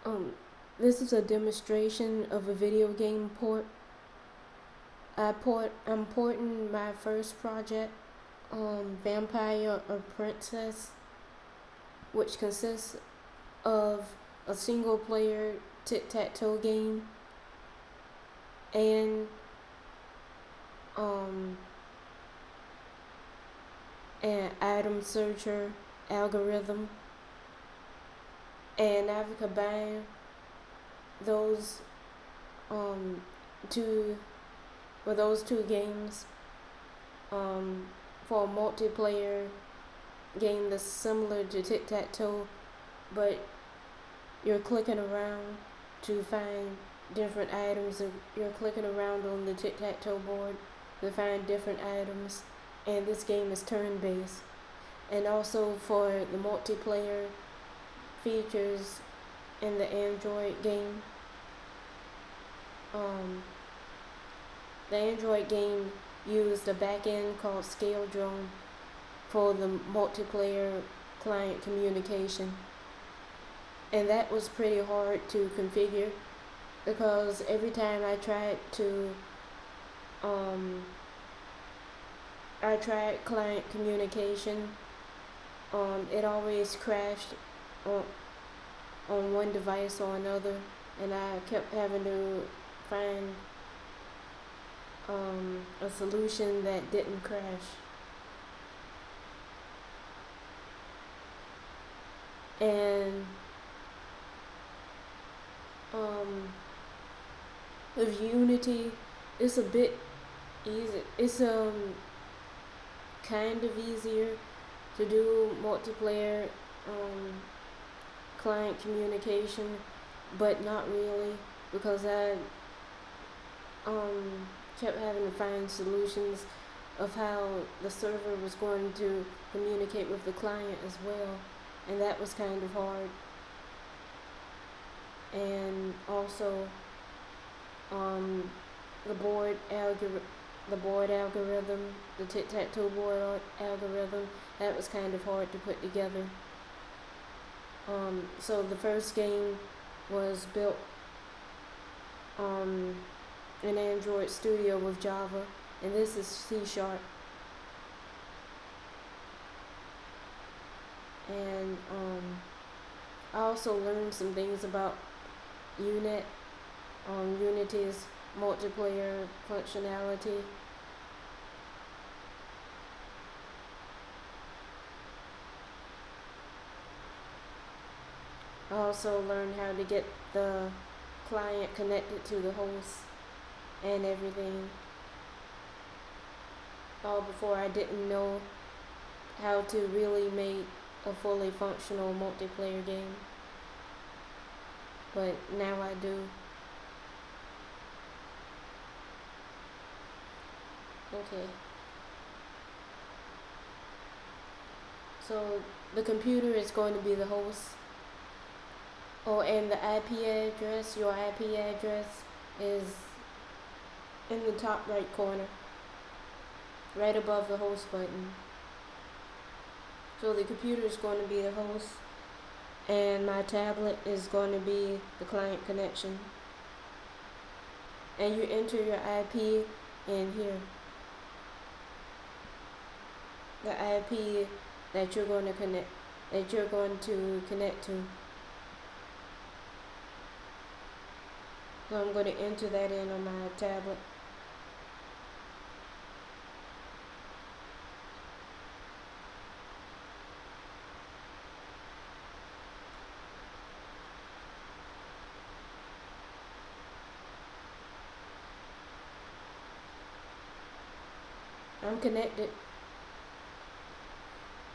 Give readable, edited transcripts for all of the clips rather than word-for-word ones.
Um, this is a demonstration of a video game port. I'm porting my first project, Vampire or Princess, which consists of a single player tic tac toe game and um, an item searcher algorithm, and I've combined those um, two those two games for a multiplayer game that's similar to tic tac toe, but you're clicking around to find different items. You're clicking around on the tic tac toe board to find different items, and this game is turn based. And also for the multiplayer features in the Android game, the Android game used a backend called Scale Drone for the multiplayer client communication, and that was pretty hard to configure because every time I tried client communication, it always crashed on, on one device or another, and I kept having to find a solution that didn't crash. And with Unity, it's a bit easy. It's kind of easier to do multiplayer client communication, but not really, because I kept having to find solutions of how the server was going to communicate with the client as well, and that was kind of hard. And also, the board algorithm, the tic tac toe board algorithm, that was kind of hard to put together. So the first game was built in Android Studio with Java, and this is C#. And I also learned some things about Unity's multiplayer functionality. I also learned how to get the client connected to the host and everything. All before I didn't know how to really make a fully functional multiplayer game, but now I do. Okay. So the computer is going to be the host. Oh, and the IP address, your IP address is in the top right corner, right above the host button. So the computer is going to be the host, and my tablet is going to be the client connection. And you enter your IP in here. The IP that you're going to connect to. So I'm going to enter that in on my tablet. I'm connected.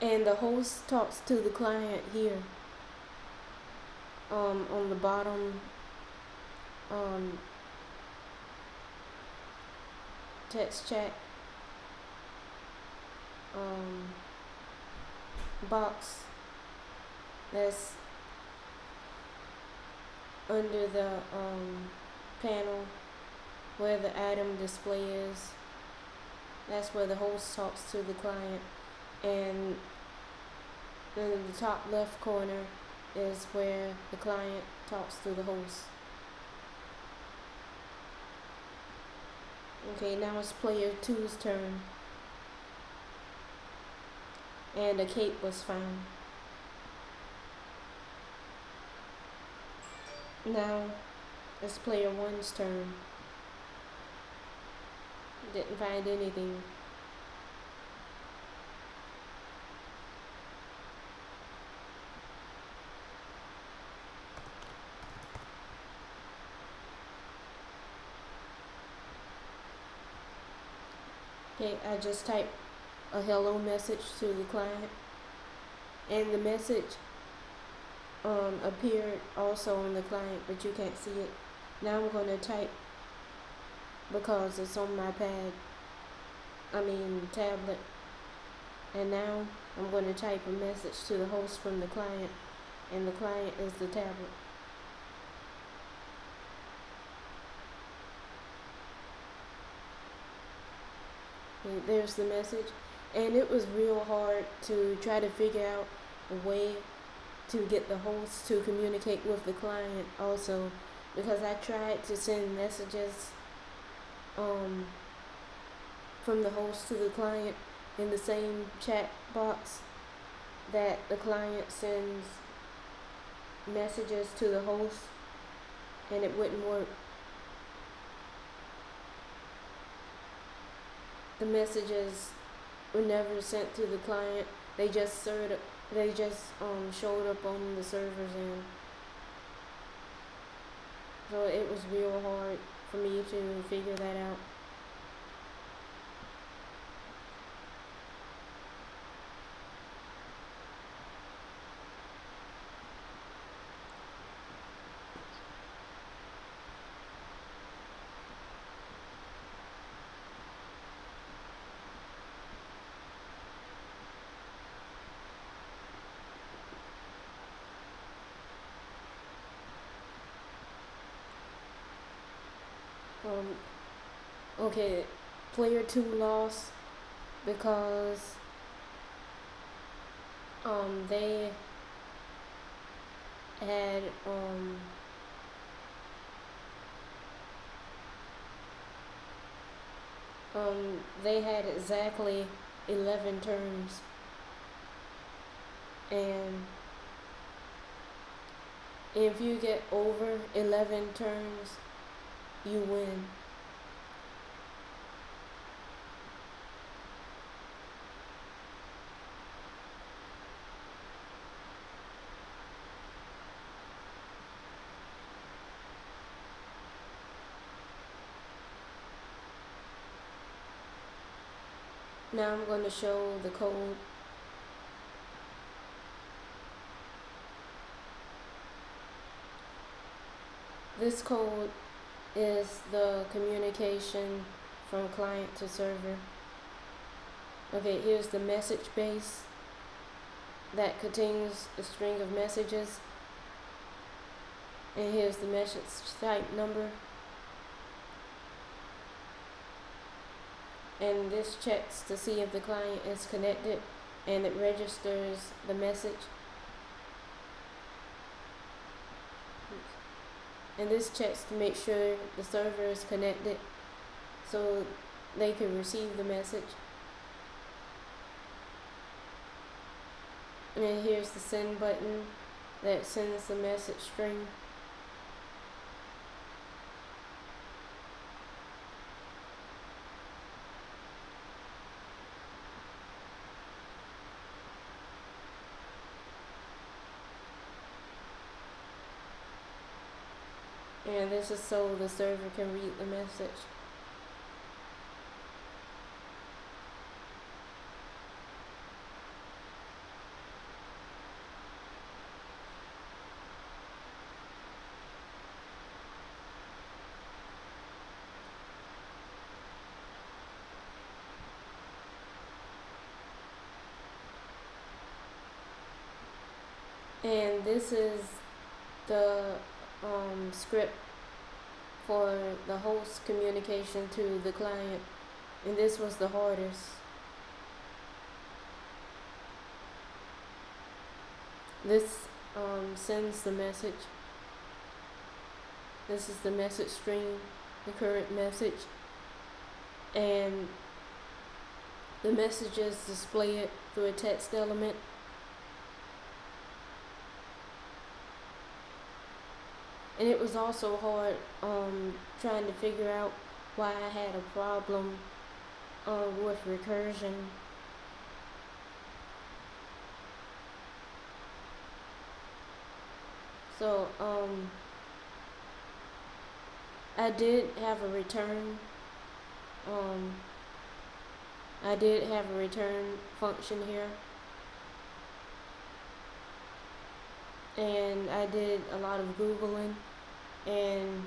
And the host talks to the client here. On the bottom text chat box that's under the panel where the item display is. That's where the host talks to the client. And in the top left corner is where the client talks to the host. Okay, now it's player two's turn, and a cape was found. Now it's player one's turn. Didn't find anything. Okay, I just typed a hello message to the client, and the message appeared also on the client, but you can't see it. Now I'm going to type, because it's on my tablet, and now I'm going to type a message to the host from the client, and the client is the tablet. And there's the message, and it was real hard to try to figure out a way to get the host to communicate with the client also, because I tried to send messages from the host to the client in the same chat box that the client sends messages to the host, and it wouldn't work. The messages were never sent to the client. They just showed up on the server's end. So it was real hard for me to figure that out. Okay, player two lost because they had they had exactly 11 turns, and if you get over 11 turns, you win. Now I'm going to show the code. This code is the communication from client to server. Okay, here's the message base that contains a string of messages, and here's the message type number, and this checks to see if the client is connected, and it registers the message. And this checks to make sure the server is connected so they can receive the message. And here's the send button that sends the message string. And this is so the server can read the message. And this is the script for the host communication to the client, and this was the hardest. This sends the message. This is the message string, the current message, and the messages display it through a text element. And it was also hard trying to figure out why I had a problem with recursion. So I did have a return. I did have a return function here, and I did a lot of Googling, and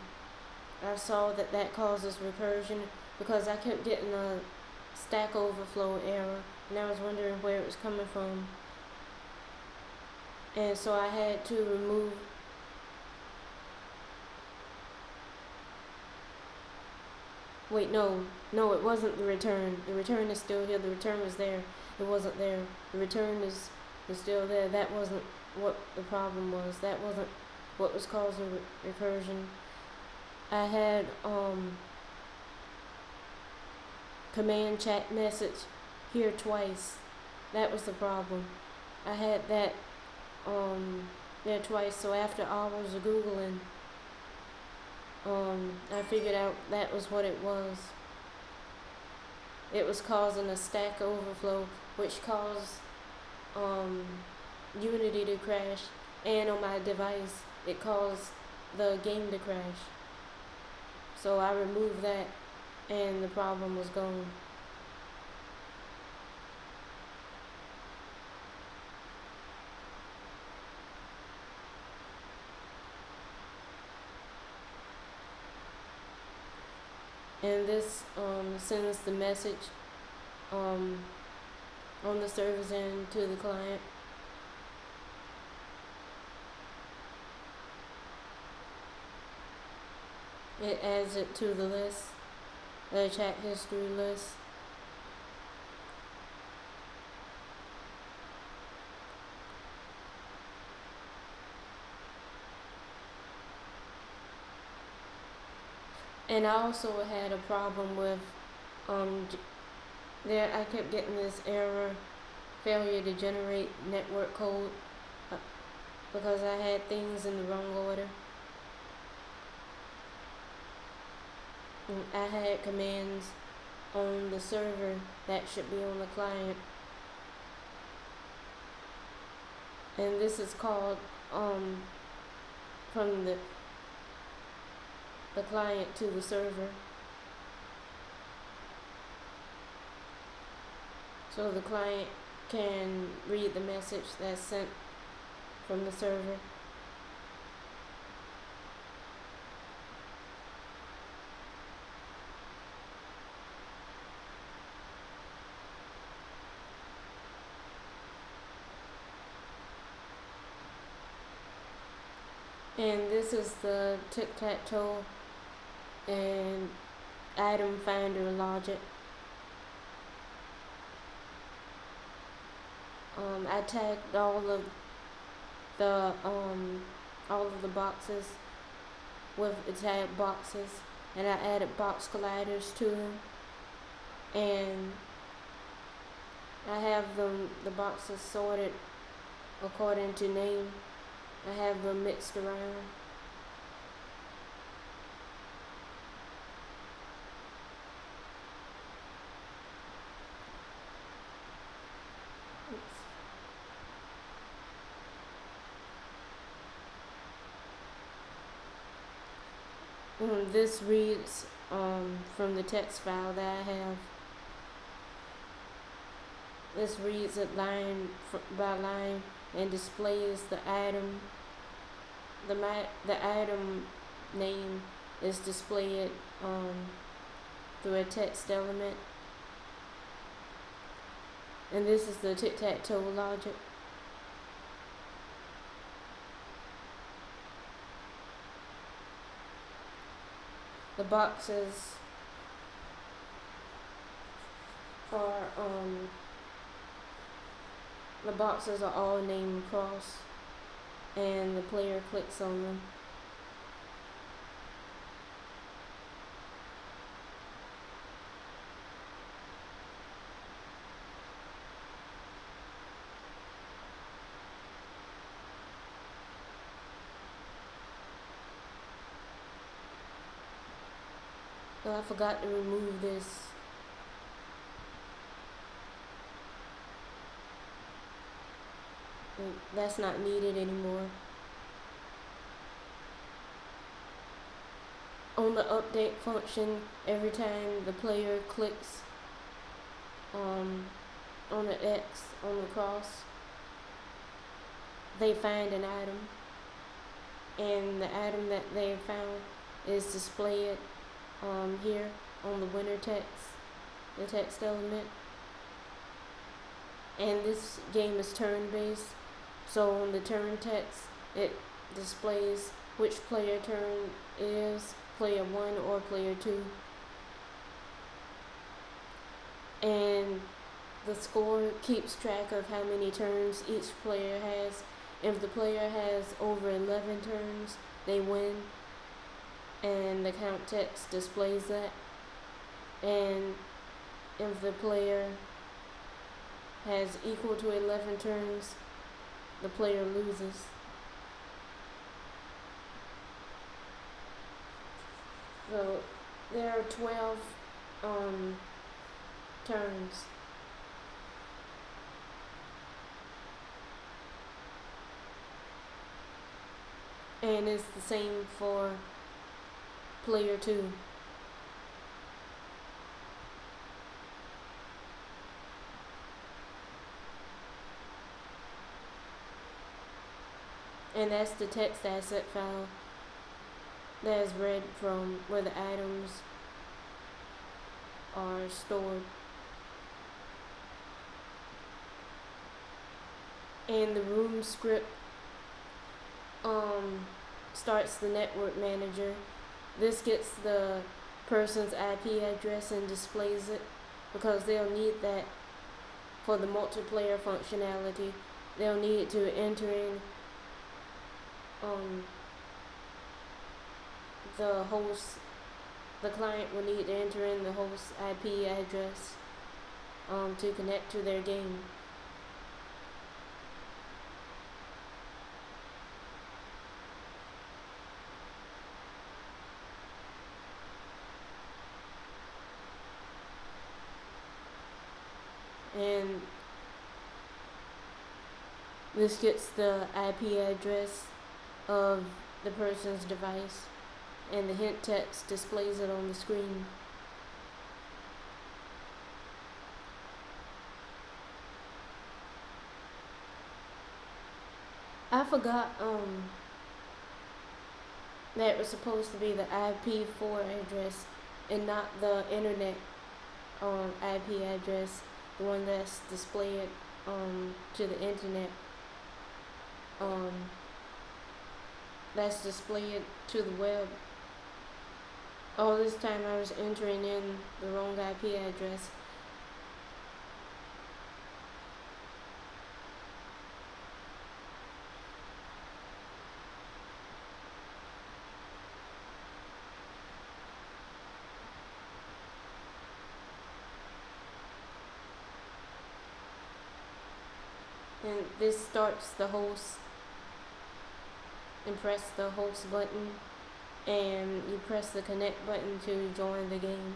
I saw that that causes recursion because I kept getting a Stack Overflow error, and I was wondering where it was coming from. And so I had to remove. Wait, no, it wasn't the return. The return is still here. The return was there. It wasn't there. The return is still there. That wasn't what the problem was. That wasn't what was causing recursion. I had command chat message here twice. That was the problem. I had that there twice. So after hours of Googling, I figured out that was what it was. It was causing a Stack Overflow, which caused Unity to crash, and on my device it caused the game to crash. So I removed that, and the problem was gone. And this sends the message on the server's end to the client. It adds it to the list, the chat history list. And I also had a problem with there I kept getting this error, failure to generate network code, because I had things in the wrong order. And I had commands on the server that should be on the client. And this is called from the client to the server. So the client can read the message that's sent from the server. And this is the TicTacToe and item finder logic. I tagged all of the boxes with the tag boxes, and I added box colliders to them, and I have the boxes sorted according to name. I have them mixed around. This reads from the text file that I have. This reads it line by line and displays the item. The item name is displayed through a text element. And this is the tic-tac-toe logic. The boxes are all named across. and the player clicks on them. So I forgot to remove this. That's not needed anymore. On the update function, every time the player clicks on the X, on the cross, they find an item, and the item that they found is displayed here on the winner text, the text element. And this game is turn based, so on the turn text it displays which player turn it is, player 1 or player 2, and the score keeps track of how many turns each player has. If the player has over 11 turns, they win, and the count text displays that. And if the player has equal to 11 turns, the player loses. So there are 12 turns. And it's the same for player 2. And that's the text asset file that is read from where the items are stored. And the room script starts the network manager. This gets the person's IP address and displays it, because they'll need that for the multiplayer functionality. They'll need to enter in the host, the client will need to enter in the host IP address to connect to their game. And this gets the IP address of the person's device, and the hint text displays it on the screen. I forgot that it was supposed to be the IP4 address and not the internet IP address, the one that's displayed to the internet. That's displayed to the web. All this time I was entering in the wrong IP address. And this starts the host, and press the host button, and you press the connect button to join the game.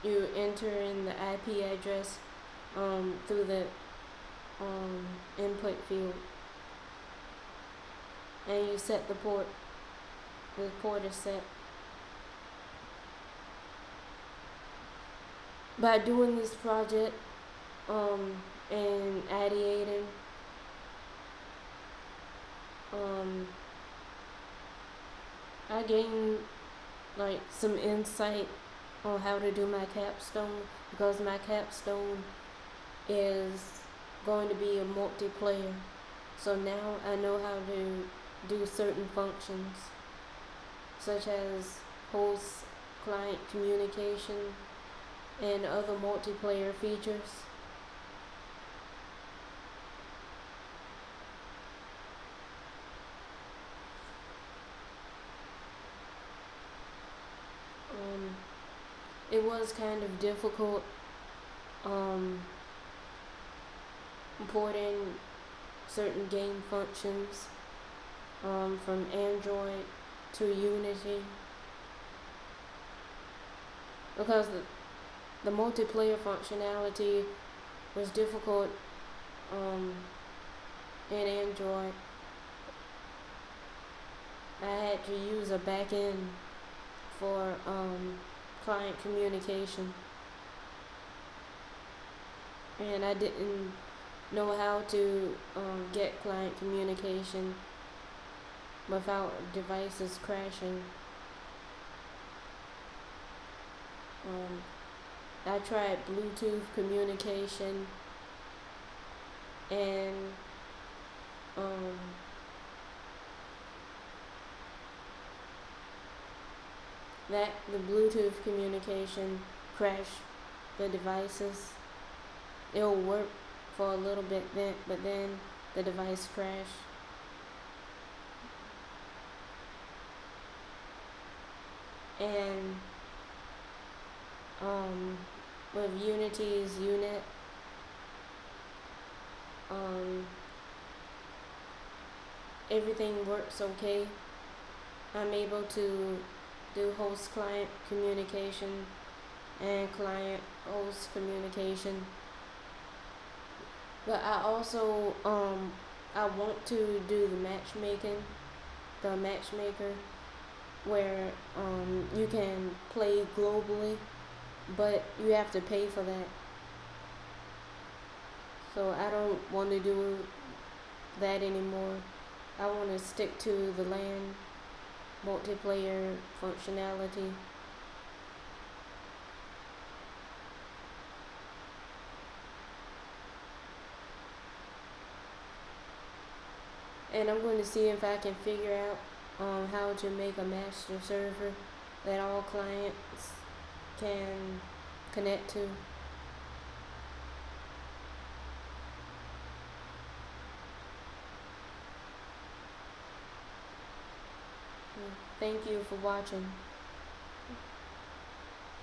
You enter in the IP address through the input field, and you set the port. The port is set. By doing this project and ideating, I gained like some insight on how to do my capstone, because my capstone is going to be a multiplayer. So now I know how to do certain functions, such as host client communication, and other multiplayer features. Um, it was kind of difficult um, importing certain game functions from Android to Unity because the multiplayer functionality was difficult um, in Android. I had to use a backend for client communication, and I didn't know how to get client communication without devices crashing. I tried Bluetooth communication and um, the Bluetooth communication crashed the devices. It'll work for a little bit then, but then the device crashed. And with Unity's unit, everything works okay. I'm able to do host client communication and client host communication. But I also I want to do the matchmaker where you can play globally, but you have to pay for that. So I don't want to do that anymore. I want to stick to the LAN multiplayer functionality. And I'm going to see if I can figure out how to make a master server that all clients can connect to. Thank you for watching.